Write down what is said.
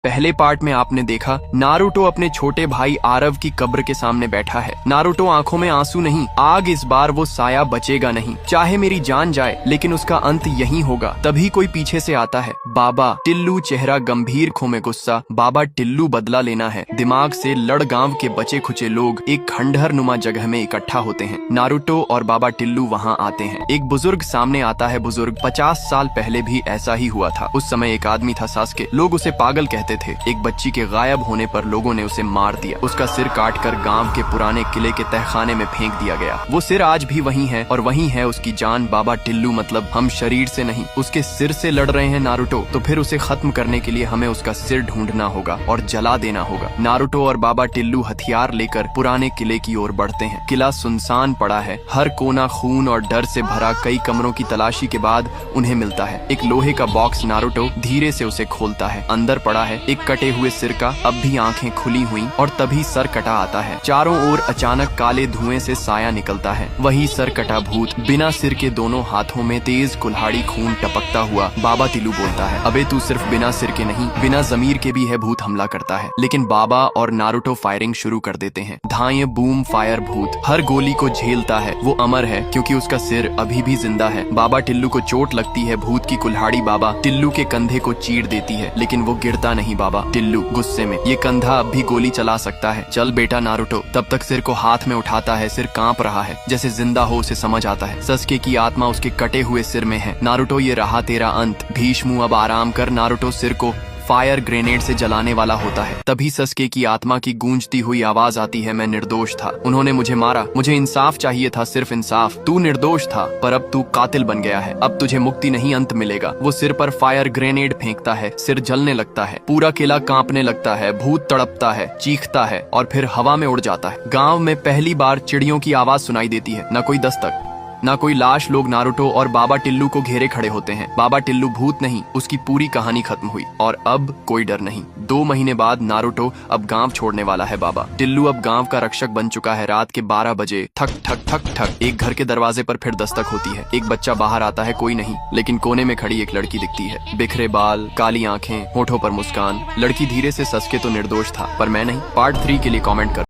पहले पार्ट में आपने देखा नारुतो अपने छोटे भाई आरव की कब्र के सामने बैठा है। नारुतो आंखों में आंसू नहीं, आग, इस बार वो साया बचेगा नहीं, चाहे मेरी जान जाए लेकिन उसका अंत यहीं होगा। तभी कोई पीछे से आता है, बाबा टिल्लू, चेहरा गंभीर, खो में गुस्सा। बाबा टिल्लू, बदला लेना है। दिमाग से लड़ गांव के बचे खुचे लोग एक खंडहर नुमा जगह में इकट्ठा होते हैं। नारुतो और बाबा टिल्लू वहाँ आते हैं। एक बुजुर्ग सामने आता है। बुजुर्ग, 50 साल पहले भी ऐसा ही हुआ था। उस समय एक आदमी था सास्के, लोग उसे पागल कहते थे। एक बच्ची के गायब होने पर लोगों ने उसे मार दिया। उसका सिर काटकर गांव के पुराने किले के तहखाने में फेंक दिया गया। वो सिर आज भी वहीं है और वहीं है उसकी जान। बाबा टिल्लू, मतलब हम शरीर से नहीं उसके सिर से लड़ रहे हैं नारुतो, तो फिर उसे खत्म करने के लिए हमें उसका सिर ढूंढना होगा और जला देना होगा। नारुतो और बाबा टिल्लू हथियार लेकर पुराने किले की ओर बढ़ते हैं। किला सुनसान पड़ा है, हर कोना खून और डर से भरा। कई कमरों की तलाशी के बाद उन्हें मिलता है एक लोहे का बॉक्स। नारुतो धीरे से उसे खोलता है। अंदर पड़ा है एक कटे हुए सिर का, अब भी आंखें खुली हुई, और तभी सर कटा आता है। चारों ओर अचानक काले धुएं से साया निकलता है। वही सर कटा भूत, बिना सिर के, दोनों हाथों में तेज कुल्हाड़ी, खून टपकता हुआ। बाबा टिल्लू बोलता है, अबे तू सिर्फ बिना सिर के नहीं, बिना जमीर के भी है। भूत हमला करता है, लेकिन बाबा और नारुतो फायरिंग शुरू कर देते हैं। धाए, बूम, फायर। भूत हर गोली को झेलता है। वो अमर है क्योंकि उसका सिर अभी भी जिंदा है। बाबा टिल्लू को चोट लगती है। भूत की कुल्हाड़ी बाबा टिल्लू के कंधे को चीर देती है, लेकिन वो गिरता नहीं। बाबा टिल्लू गुस्से में, ये कंधा अब भी गोली चला सकता है, चल बेटा। नारुतो तब तक सिर को हाथ में उठाता है। सिर कांप रहा है, जैसे जिंदा हो। उसे समझ आता है सस्के की आत्मा उसके कटे हुए सिर में है। नारुतो, ये रहा तेरा अंत। भीष्मु, अब आराम कर। नारुतो सिर को फायर ग्रेनेड से जलाने वाला होता है। तभी सस्के की आत्मा की गूंजती हुई आवाज आती है, मैं निर्दोष था, उन्होंने मुझे मारा, मुझे इंसाफ चाहिए था, सिर्फ इंसाफ। तू निर्दोष था, पर अब तू कातिल बन गया है। अब तुझे मुक्ति नहीं, अंत मिलेगा। वो सिर पर फायर ग्रेनेड फेंकता है। सिर जलने लगता है, पूरा किला कांपने लगता है। भूत तड़पता है, चीखता है और फिर हवा में उड़ जाता है। गाँव में पहली बार चिड़ियों की आवाज सुनाई देती है। न कोई दस्तक, ना कोई लाश। लोग नारुतो और बाबा टिल्लू को घेरे खड़े होते हैं। बाबा टिल्लू भूत नहीं, उसकी पूरी कहानी खत्म हुई और अब कोई डर नहीं। 2 महीने बाद नारुतो अब गांव छोड़ने वाला है। बाबा टिल्लू अब गांव का रक्षक बन चुका है। रात के 12 बजे ठक ठक ठक ठक एक घर के दरवाजे पर फिर दस्तक होती है। एक बच्चा बाहर आता है। कोई नहीं, लेकिन कोने में खड़ी एक लड़की दिखती है। बिखरे बाल, काली आंखें, होठों पर मुस्कान। लड़की धीरे से, सस्के तो निर्दोष था, पर मैं नहीं। पार्ट 3 के लिए कॉमेंट कर।